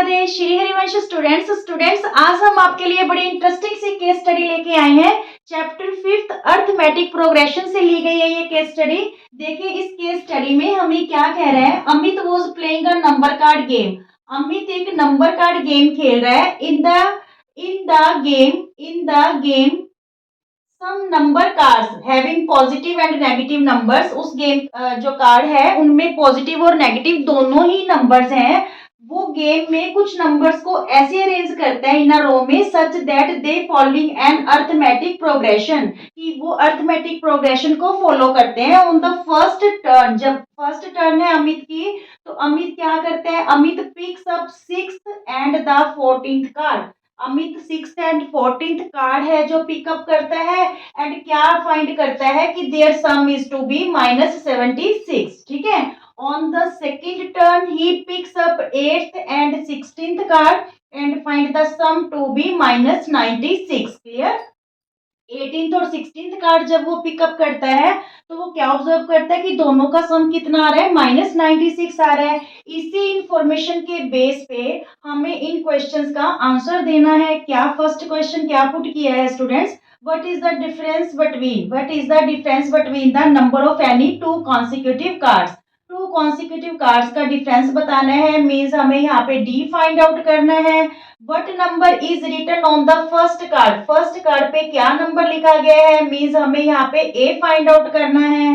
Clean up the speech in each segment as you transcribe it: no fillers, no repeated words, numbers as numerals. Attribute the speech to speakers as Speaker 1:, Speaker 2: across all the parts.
Speaker 1: Radhe Shri Harivansh students आज हम आपके लिए बड़ी इंटरेस्टिंग सी केस स्टडी लेके आए हैं। चैप्टर 5 अर्थमेटिक प्रोग्रेशन से ली गई है ये केस स्टडी। देखिए इस केस स्टडी में हमें क्या कह रहा है, Amit was playing a number card game. Amit एक नंबर कार्ड गेम खेल रहा है। In the game some number cards having positive and negative numbers. उस गेम जो कार्ड है उनमें पॉजिटिव और नेगेटिव दोनों ही नंबर्स हैं। वो गेम में कुछ नंबर्स को ऐसे अरेंज करता है इन अ रो में such that they following an arithmetic progression, कि वो अर्थमेटिक प्रोग्रेशन को फॉलो करते हैं। ऑन द फर्स्ट टर्न, जब फर्स्ट टर्न है अमित की, तो अमित क्या करता है, Amit picks up 6th and the 14th card. Amit 6th and 14th card है जो पिकअप करता है एंड क्या फाइंड करता है कि there sum is to be -76। ठीक है। ऑन द सेकेंड टर्न ही picks up 8th and 16th card and find the sum to be -96। Clear. 18th और 16th कार्ड जब वो पिकअप करता है तो वो क्या ऑब्जर्व करता है कि दोनों का सम कितना आ रहा है, -96 आ रहा है। इसी इंफॉर्मेशन के बेस पे हमें इन क्वेश्चंस का आंसर देना है। क्या फर्स्ट क्वेश्चन क्या पुट किया है students, what is the difference between the number of any two consecutive cards. To consecutive cards का डिफरेंस बताना है, मीन्स हमें यहाँ पे डी फाइंड आउट करना है। What number is written on the first card, first card पे क्या नंबर लिखा गया है, मीन्स हमें यहाँ पे ए फाइंड आउट करना है।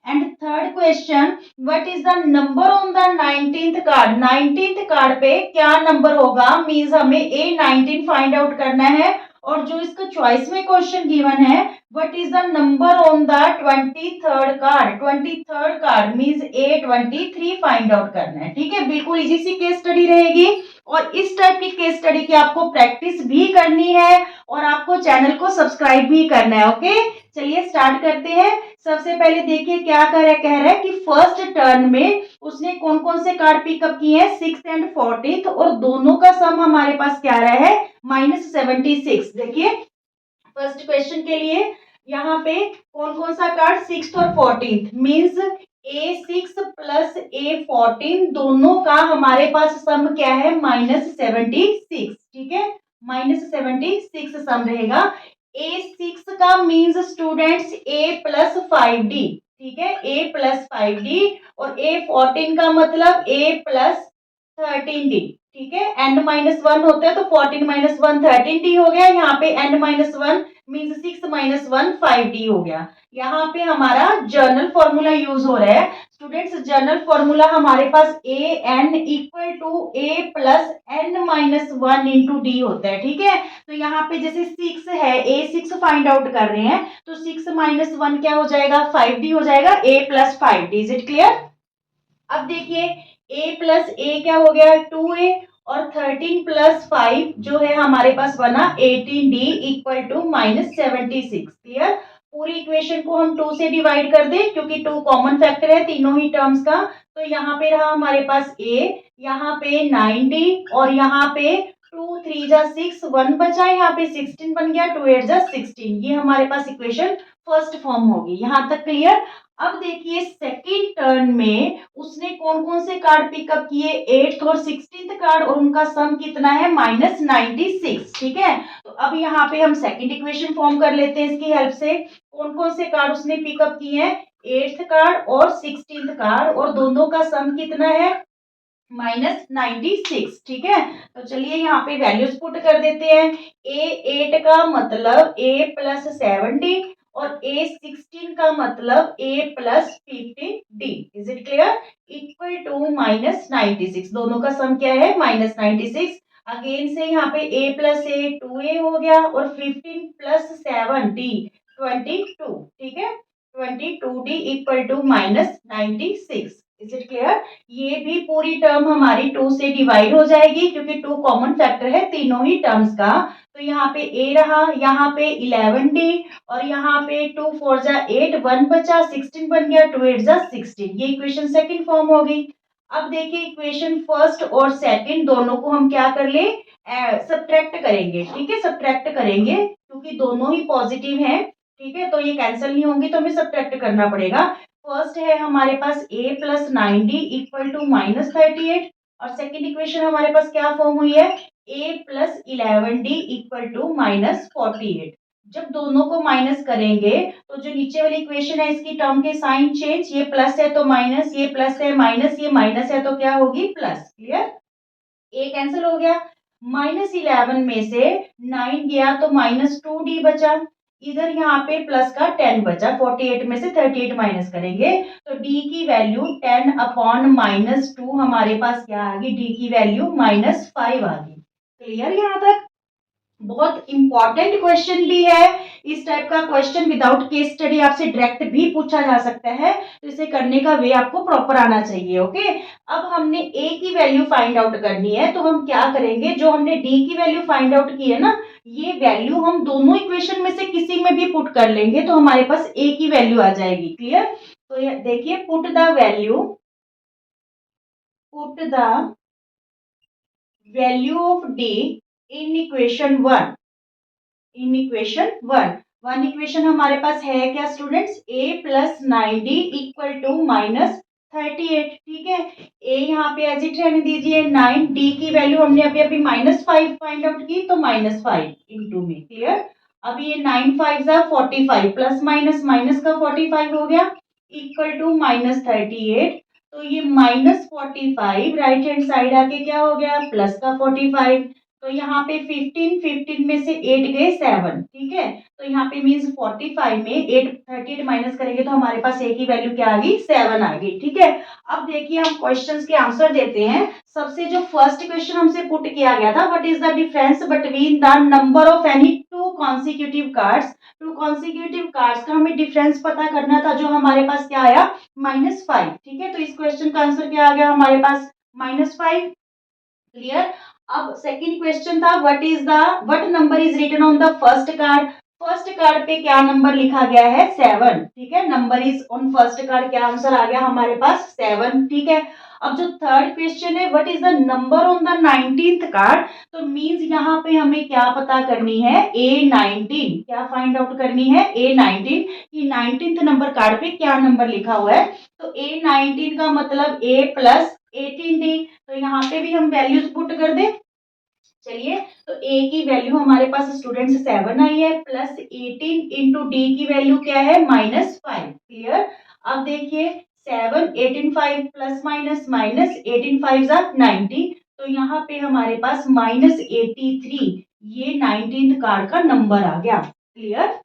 Speaker 1: And third question, what is the number on the 19th card, 19th card पे क्या नंबर होगा, मीन्स हमें A19 फाइंड आउट करना है। और जो इसका चॉइस में क्वेश्चन गिवन है, what is the number on the 23rd card, 23rd card means A23 find out करना है। ठीक है, बिल्कुल इजी सी केस स्टडी रहेगी और इस टाइप की केस स्टडी की आपको प्रैक्टिस भी करनी है और आपको चैनल को सब्सक्राइब भी करना है। ओके, चलिए स्टार्ट करते हैं। सबसे पहले देखिए क्या कह रहा है कि फर्स्ट टर्न में उसने कौन कौन से कार्ड पिकअप किए हैं, 6th एंड 14th, और दोनों का सम हमारे पास क्या रहा है, -76। देखिए फर्स्ट क्वेश्चन के लिए यहाँ पे कौन कौन सा कार्ड, 6th और 14th, means A6 plus A14 दोनों का हमारे पास सम क्या है, -76। ठीक है, -76 सम रहेगा। A6 का means students A plus 5D। ठीक है, A प्लस 5D और A14 का मतलब A प्लस 13D। ठीक है, n-1 होता है तो 14 - 1 13D हो गया। यहाँ पे n-1 मीन्स 6 - 1 5D हो गया। यहाँ पे हमारा जर्नल फॉर्मूला यूज हो रहा है स्टूडेंट्स। जर्नल फॉर्मूला हमारे पास an equal to A plus n-1 into D होता है। ठीक है, तो यहाँ पे जैसे 6 है, A6 फाइंड आउट कर रहे हैं तो 6 - 1 क्या हो जाएगा, 5D हो जाएगा, A plus 5D। Is it clear. अब देखिए A प्लस A क्या हो गया, 2A, और 13 प्लस 5 जो है हमारे पास बना 18D इक्वल टू -76। क्लियर। पूरी इक्वेशन को हम 2 से डिवाइड कर दें क्योंकि 2 कॉमन फैक्टर है तीनों ही टर्म्स का। तो यहाँ पे रहा हमारे पास A, यहाँ पे 9D और यहाँ पे 2 3 जा 6, 1 बचा, यहाँ पे 16 बन गया, 2 8 जा 16। ये हमारे पास इक्वेशन फर्स्ट फॉर्म होगी। यहाँ तक क्लियर। अब देखिए सेकेंड टर्न में उसने कौन कौन से कार्ड पिकअप किए, 8th और 16th कार्ड, और उनका सम कितना है, -96। ठीक है, तो अब यहाँ पे हम सेकेंड इक्वेशन फॉर्म कर लेते हैं इसकी हेल्प से। कौन कौन से कार्ड उसने पिकअप किए हैं, 8th कार्ड और 16th कार्ड, और दोनों का सम कितना है, -96। ठीक है, तो चलिए यहाँ पे वैल्यूज पुट कर देते हैं। A8 का मतलब A प्लस 7D और A16 का मतलब A plus 15D। Is it clear. Equal to -96, दोनों का सम क्या है, -96। अगेन से यहाँ पे A प्लस A 2A हो गया और 15 प्लस 7D 22। ठीक है, 22D equal to -96। Is it clear. ये भी पूरी टर्म हमारी 2 से डिवाइड हो जाएगी क्योंकि 2 कॉमन फैक्टर है तीनों ही टर्म्स का। तो यहाँ पे A रहा, यहाँ पे 11D और यहाँ पे 2 4 जा 8, 1 बचा, 16 बन गया, 2 8 जा 16। ये इक्वेशन सेकंड फॉर्म हो गई। अब देखिए इक्वेशन फर्स्ट और सेकंड दोनों को हम क्या कर ले, सब्ट्रैक्ट करेंगे। ठीक है, सब्ट्रैक्ट करेंगे क्योंकि दोनों ही पॉजिटिव हैं। ठीक है, तो ये कैंसिल नहीं होंगी तो हमें सब्ट्रैक्ट करना पड़ेगा। फर्स्ट है हमारे पास A plus 9D equal to -38 और सेकंड इक्वेशन हमारे पास क्या फॉर्म हुई है, a plus 11d equal to -48। जब दोनों को माइनस करेंगे तो जो नीचे वाली इक्वेशन है इसकी टर्म के साइन चेंज, ये प्लस है तो माइनस, ये प्लस है माइनस, ये माइनस है तो क्या होगी प्लस। क्लियर, ए कैंसिल हो गया, -11 में से 9 गया तो -2d बचा, इधर यहाँ पे प्लस का 10 बचा, 48 में से 38 माइनस करेंगे तो d की वैल्यू 10 अपॉन -2 हमारे पास क्या आ गई, d की वैल्यू -5 आ गई। क्लियर यहाँ तक, बहुत इंपॉर्टेंट क्वेश्चन भी है। इस टाइप का क्वेश्चन विदाउट केस स्टडी आपसे डायरेक्ट भी पूछा जा सकता है, तो इसे करने का वे आपको प्रॉपर आना चाहिए। ओके, अब हमने a की वैल्यू फाइंड आउट करनी है, तो हम क्या करेंगे, जो हमने d की वैल्यू फाइंड आउट की है ना, ये वैल्यू हम दोनों इक्वेशन में से किसी में भी पुट कर लेंगे तो हमारे पास a की वैल्यू आ जाएगी। क्लियर, तो ये देखिए, put the value of d in equation 1, one equation हमारे पास है क्या students, a plus 9d equal to -38। ठीक है, a यहाँ पे एज इट रहने दीजिए 9, d की वैल्यू हमने अभी अभी -5 फाइंड आउट की तो -5 इंटू में। क्लियर, अब ये 9 5 45 प्लस माइनस माइनस का 45 हो गया इक्वल टू -38, तो ये -45 राइट हैंड साइड आके क्या हो गया, प्लस का 45, तो यहाँ पे 15 में से 8 गए 7। ठीक है, तो यहाँ पे मीन्स 45 में 38 माइनस करेंगे तो हमारे पास a की वैल्यू क्या आ गई, 7 आ गई। ठीक है, अब देखिए हम क्वेश्चंस के आंसर देते हैं। सबसे जो फर्स्ट क्वेश्चन हमसे पुट किया गया था, what is the difference between the number of any two consecutive cards, to consecutive cards का हमें डिफरेंस पता करना था, जो हमारे पास क्या आया, -5। ठीक है, तो इस क्वेश्चन का आंसर क्या आ गया हमारे पास, -5। क्लियर, अब सेकंड क्वेश्चन था, what number is written on the first card, first card पे क्या नंबर लिखा गया है, 7। ठीक है, number is on first card, क्या आंसर आ गया हमारे पास, 7। ठीक है, अब जो थर्ड क्वेश्चन है, what is the number on the 19th card, तो मींस यहाँ पे हमें क्या पता करनी है, A19, क्या फाइंड आउट करनी है, A19 कि 19th नंबर कार्ड पे क्या नंबर लिखा हुआ है, तो A19 का मतलब A प्लस 18D, तो यहाँ पे भी हम वैल्यूज पुट कर दें। चलिए, तो a की वैल्यू हमारे पास स्टूडेंट्स 7 आई है, प्लस 18 इंटू डी की वैल्यू क्या है, -5। क्लियर, अब देखिए 7 18 5 प्लस माइनस माइनस 18 5 90, तो यहाँ पे हमारे पास -83 ये 19th कार्ड का नंबर आ गया। क्लियर,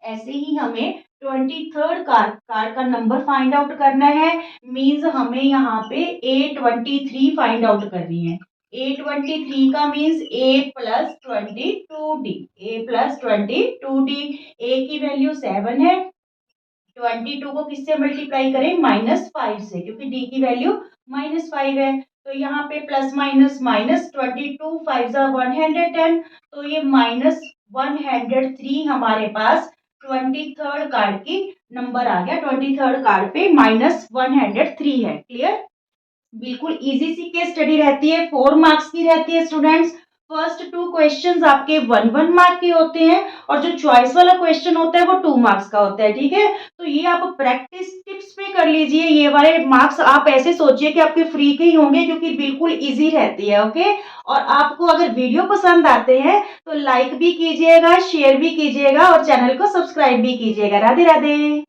Speaker 1: ऐसे ही हमें 23rd कार का नंबर फाइंड आउट करना है, मींस हमें यहाँ पे A23 फाइंड आउट करनी है। A23 का means A plus 22D, A plus 22D, A की वैल्यू 7 है, 22 को किससे मल्टीप्लाई करें, -5 से, क्योंकि D की वैल्यू -5 है, तो यहाँ पे प्लस माइनस माइनस 22 5 110, तो ये -103 हमारे पास 23rd कार्ड की नंबर आ गया, 23rd कार्ड पे -103 है। क्लियर, बिल्कुल इजी सी केस स्टडी रहती है, 4 मार्क्स की रहती है स्टूडेंट्स। फर्स्ट 2 क्वेश्चंस आपके 1 मार्क के होते हैं और जो चॉइस वाला क्वेश्चन होता है वो 2 मार्क्स का होता है। ठीक है, तो ये आप प्रैक्टिस टिप्स पे कर लीजिए, ये वाले मार्क्स आप ऐसे सोचिए कि आपके फ्री के ही होंगे, क्योंकि बिल्कुल इजी रहती है। ओके, और आपको अगर वीडियो पसंद आते हैं तो लाइक भी कीजिएगा, शेयर भी कीजिएगा और चैनल को सब्सक्राइब भी कीजिएगा। राधे राधे।